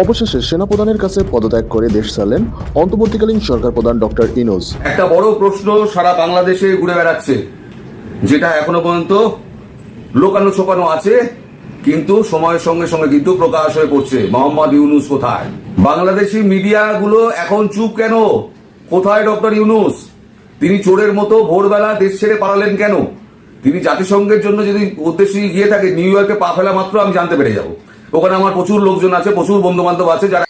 অবশেষে সেনাপ্রধানের কাছে পদত্যাগ করে দেশ ছাড়লেন অন্তর্বর্তীকালীন সরকার প্রধান ডক্টর ইউনূস। একটা বড় প্রশ্ন সারা বাংলাদেশে ঘুরে বেড়াচ্ছে, যেটা এখনো পর্যন্ত লোকানো ছোপানো আছে, কিন্তু সময়ের সঙ্গে সঙ্গে কিন্তু প্রকাশ হয়ে পড়ছে। মোহাম্মদ ইউনূস কোথায়? বাংলাদেশি মিডিয়াগুলো এখন চুপ কেন? কোথায় ডক্টর ইউনূস? তিনি চোরের মতো ভোরবেলা দেশ ছেড়ে পালালেন কেন? তিনি জাতিসংঘের জন্য যদি উদ্দেশ্যে গিয়ে থাকে, নিউ ইয়র্কে পা ফেলা মাত্র আমি জানতে পেরে যাব। ওখানে আমার প্রচুর লোকজন আছে, প্রচুর বন্ধু বান্ধব আছে যারা।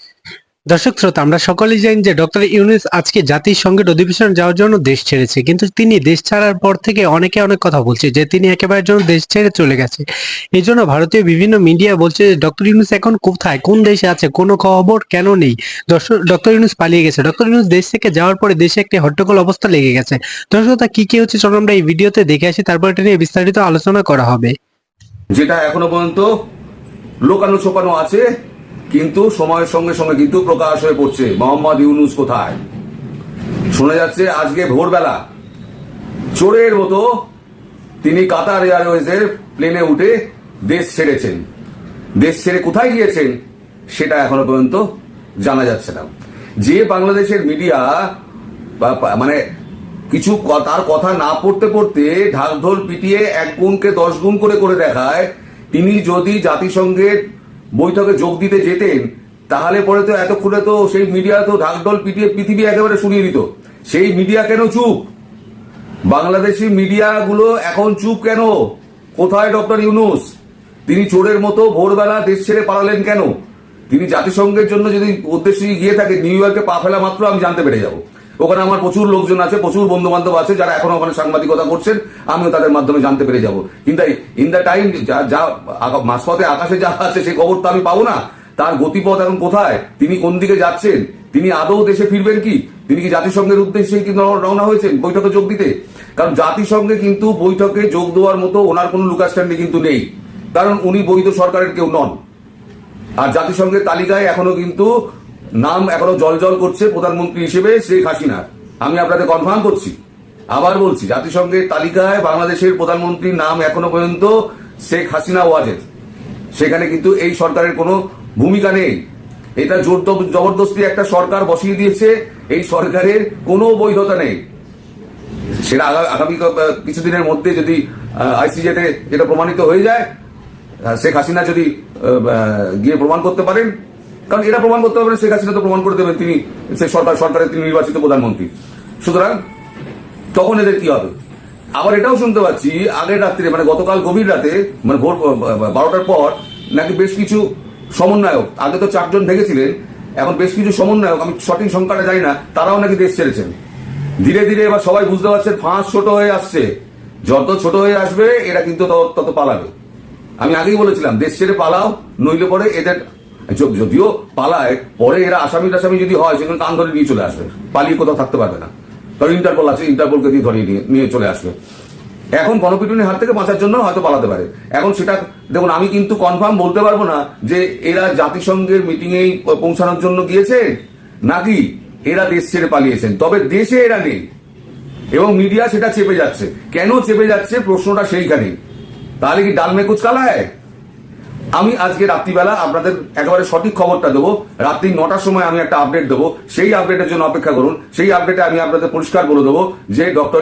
দর্শক শ্রোতা, আমরা সকলেই জানি যে ডক্টর ইউনূস আজকে জাতিসংঘের অধিবেশনে যাওয়ার জন্য দেশ ছেড়েছে, কিন্তু তিনি দেশ ছাড়ার পর থেকে অনেকে অনেক কথা বলছে যে তিনি একেবারে জন্য দেশ ছেড়ে চলে গেছে। এই জন্য ভারতীয় বিভিন্ন মিডিয়া বলছে যে ডক্টর ইউনূস এখন কোথায়, কোন দেশে আছে, কোনো খবর কেন নেই। ডক্টর ইউনূস পালিয়ে গেছে। ডক্টর ইউনূস দেশ থেকে যাওয়ার পরে দেশে একটি হট্টগোল অবস্থা লেগে গেছে। দর্শক শ্রোতা, কি হচ্ছে চলো আমরা এই ভিডিওতে দেখে আসি, তারপর এটা নিয়ে বিস্তারিত আলোচনা করা হবে। যেটা এখনো পর্যন্ত লোকানো ছোপানো আছে, কিন্তু সময়ের সঙ্গে সঙ্গে কিন্তু প্রকাশ হয়ে পড়ছে। মোহাম্মদ ইউনূস কোথায়? শোনা যাচ্ছে আজকে ভোরবেলা চোরের মতো তিনি কাতার এয়ারওয়েজের প্লেনে উঠে দেশ ছেড়েছেন। দেশ ছেড়ে কোথায় গিয়েছেন সেটা এখনো পর্যন্ত জানা যাচ্ছে না। যে বাংলাদেশের মিডিয়া মানে কিছু তার কথা না পড়তে পড়তে ঢাকঢোল পিটিয়ে 1 গুণকে 10 গুণ করে করে দেখায়, তিনি যদি জাতিসংঘের বৈঠকে যোগ দিতে যেতেন তাহলে পরে তো এতক্ষণে তো সেই মিডিয়া তো ঢাকঢোল পিটিয়ে পৃথিবী একেবারে শুনিয়ে দিত। সেই মিডিয়া কেন চুপ? বাংলাদেশি মিডিয়াগুলো এখন চুপ কেন? কোথায় ডক্টর ইউনূস? তিনি চোরের মতো ভোরবেলা দেশ ছেড়ে পালালেন কেন? তিনি জাতিসংঘের জন্য যদি উদ্দেশ্যে গিয়ে থাকে, নিউ ইয়র্কে পা ফেলা মাত্র আমি জানতে পেরে যাব। ওখানে আমার প্রচুর লোকজন আছে, প্রচুর বন্ধু বান্ধব আছে যারা এখনো ওখানে সাংবাদিকতা করছেন, আমিও তাদের মাধ্যমে জানতে পেরে যাব। কিন্তু ইন দ্য টাইম যা মাঝপথে আকাশে যা আছে সেই খবর তো আমি পাবো না। তার গতিপথ এখন কোথায়, তিনি কোন দিকে যাচ্ছেন, তিনি আদৌ দেশে ফিরবেন কি, তিনি কি জাতিসংঘের উদ্দেশ্যে কি রওনা হয়েছেন বৈঠকে যোগ দিতে? কারণ জাতিসংঘে কিন্তু বৈঠকে যোগ দেওয়ার মতো ওনার কোনো লুকাস্ট্যান্ডি কিন্তু নেই, কারণ উনি বৈধ সরকারের কেউ নন। আর জাতিসংঘের তালিকায় এখনো কিন্তু নাম এখনো জল করছে প্রধানমন্ত্রী হিসেবে শেখ হাসিনা। আমি আপনাদের কনফার্ম করছি, আবার বলছি, জাতিসংঘের তালিকায় বাংলাদেশের প্রধানমন্ত্রীর নাম এখনো পর্যন্ত শেখ হাসিনা ওয়াজেদ। সেখানে কিন্তু এই সরকারের কোনো ভূমিকা নেই। এটা জোর জবরদস্তি একটা সরকার বসিয়ে দিয়েছে, এই সরকারের কোনো বৈধতা নেই। সেটা আগামী কিছুদিনের মধ্যে যদি আইসিজেতে যেটা প্রমাণিত হয়ে যায়, শেখ হাসিনা যদি গিয়ে প্রমাণ করতে পারেন, কারণ এটা প্রমাণ করতে পারবেন, শেখ হাসিনা তো প্রমাণ করে দেবেন তিনি সরকারের তিনি নির্বাচিত প্রধানমন্ত্রী। সুতরাং তখন এদের কি হবে? আবার এটাও শুনতে পাচ্ছি আগের রাত্রে, মানে গতকাল গভীর রাতে, মানে ভোর 12টার পর নাকি বেশ কিছু সমন্বয়ক, আগে তো 4 জন ঢেকেছিলেন, এখন বেশ কিছু সমন্বয়ক, আমি সঠিক সংখ্যাটা জানি না, তারাও নাকি দেশ ছেড়েছেন। ধীরে ধীরে এবার সবাই বুঝতে পারছেন ফাঁস ছোট হয়ে আসছে। যত ছোট হয়ে আসবে এরা কিন্তু তত পালাবে। আমি আগেই বলেছিলাম দেশ ছেড়ে পালাও, নইলে পরে এদের যদিও পালায়, পরে এরা আসামি যদি হয় সেখানে কান ধরে নিয়ে চলে আসবে, পালিয়ে কোথাও থাকতে পারবে না। কারণ ইন্টারপোল আছে, ইন্টারপোলকে দিয়ে ধরিয়ে নিয়ে চলে আসবে। এখন গণপিটুনির হাত থেকে বাঁচার জন্য হয়তো পালাতে পারে। এখন সেটা দেখুন, আমি কিন্তু কনফার্ম বলতে পারবো না যে এরা জাতিসংঘের মিটিং এ পৌঁছানোর জন্য গিয়েছে নাকি এরা দেশ ছেড়ে পালিয়েছেন। তবে দেশে এরা নেই এবং মিডিয়া সেটা চেপে যাচ্ছে। কেন চেপে যাচ্ছে প্রশ্নটা সেইখানেই। তাহলে কি ডাল মে কুচ কালা হ্যায়? আমি আজকে রাত্রিবেলা আপনাদের একেবারে সঠিক খবরটা দেবো। রাত্রি 9টার সময় আমি একটা আপডেট দেবো, সেই আপডেটের জন্য অপেক্ষা করুন। সেই আপডেটে আমি আপনাদের পরিষ্কার বলে দেবো যে ডক্টর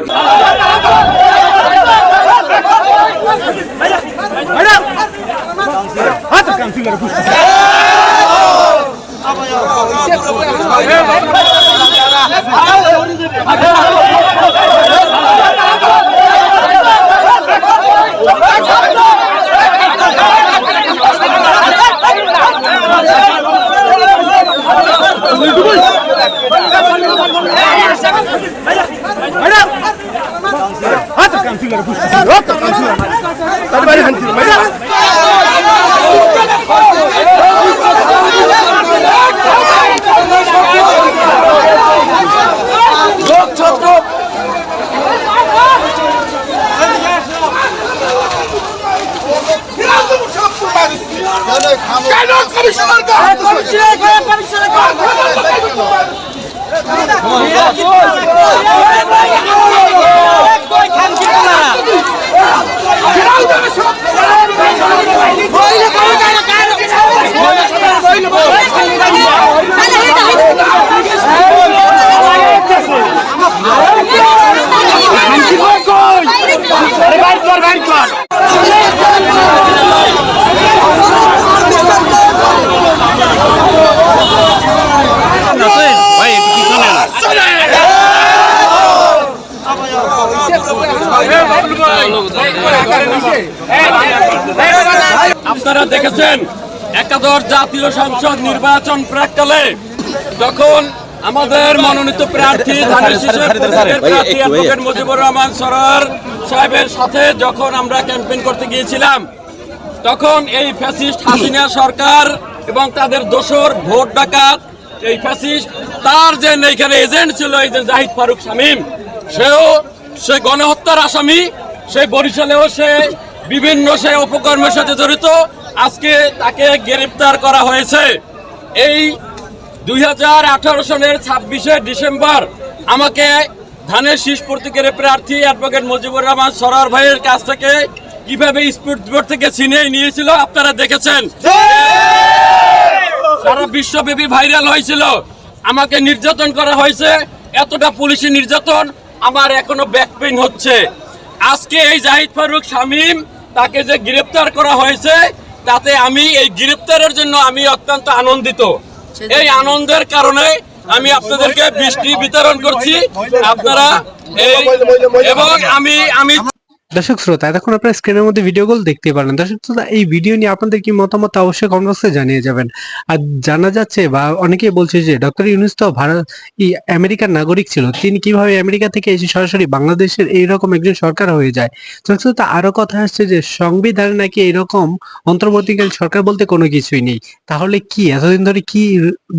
দেখেছেন একাদশ জাতীয় সংসদ নির্বাচন প্রাককালে যখন আমাদের মনোনীত প্রার্থী ধানের শীষের প্রতীকের প্রার্থী অ্যাডভোকেট মুজিবুর রহমান সরোয়ার সাহেবের সাথে যখন আমরা ক্যাম্পেইন করতে গিয়েছিলাম, তখন এই ফ্যাসিস্ট হাসিনা সরকার এবং তাদের দোসর ভোট ডাকাত এই ফ্যাসিস্ট তার যে এইখানে এজেন্ট ছিল এই যে জাহিদ ফারুক শামীম, সে গণহত্যার আসামি, সে বরিশালেও সে বিভিন্ন সে অপকর্মের সাথে জড়িত। আজকে তাকে গ্রেফতার করা হয়েছে। এই 2018 সনের 26শে ডিসেম্বর আমাকে ধানের শীষ প্রতীকের প্রার্থী অ্যাডভোকেট মুজিবুর রহমান সরোয়ার ভাইয়ের কাছ থেকে কিভাবে স্পিড বোট থেকে ছিনিয়ে নিয়েছিল আপনারা দেখেছেন। সারা বিশ্বব্যাপী ভাইরাল হয়েছিল। আমাকে নির্যাতন করা হয়েছে, এতটা পুলিশি নির্যাতন, আমার এখনো ব্যাক পেইন হচ্ছে। আজকে এই জাহিদ ফারুক শামীম তাকে যে গ্রেফতার করা হয়েছে, তাতে আমি এই গ্রেফতারের জন্য আমি অত্যন্ত আনন্দিত। এই আনন্দের কারণে আমি আপনাদেরকে বৃষ্টি বিতরণ করছি আপনারা এবং আমি দর্শক শ্রোতা, এখন আপনারা স্ক্রিনের মধ্যে ভিডিওগুলো দেখতে পারেন। দর্শক শ্রোতা, এই ভিডিও নিয়ে আপনাদের কি মতামত অবশ্যই কমেন্ট বক্সে জানিয়ে যাবেন। আর জানা যাচ্ছে বা অনেকেই বলছে যে ডক্টর ইউনূস তো আমেরিকার নাগরিক ছিল, তিনি কিভাবে আমেরিকা থেকে এসে সরাসরি বাংলাদেশের এইরকম একজন সরকার হয়ে যায়। দর্শক শ্রোতা, আরো কথা আসছে যে সংবিধানে নাকি এইরকম অন্তর্বর্তীকালীন সরকার বলতে কোনো কিছুই নেই। তাহলে কি এতদিন ধরে কি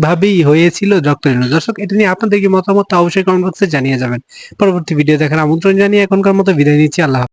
ভাবেই হয়েছিল ডক্টর ইউনূস? দর্শক, এটা নিয়ে আপনাদের কি মতামত অবশ্যই কমেন্ট বক্সে জানিয়ে যাবেন। পরবর্তী ভিডিও দেখার আমন্ত্রণ জানিয়ে এখনকার মতো বিদায় নিচ্ছি। আল্লাহ।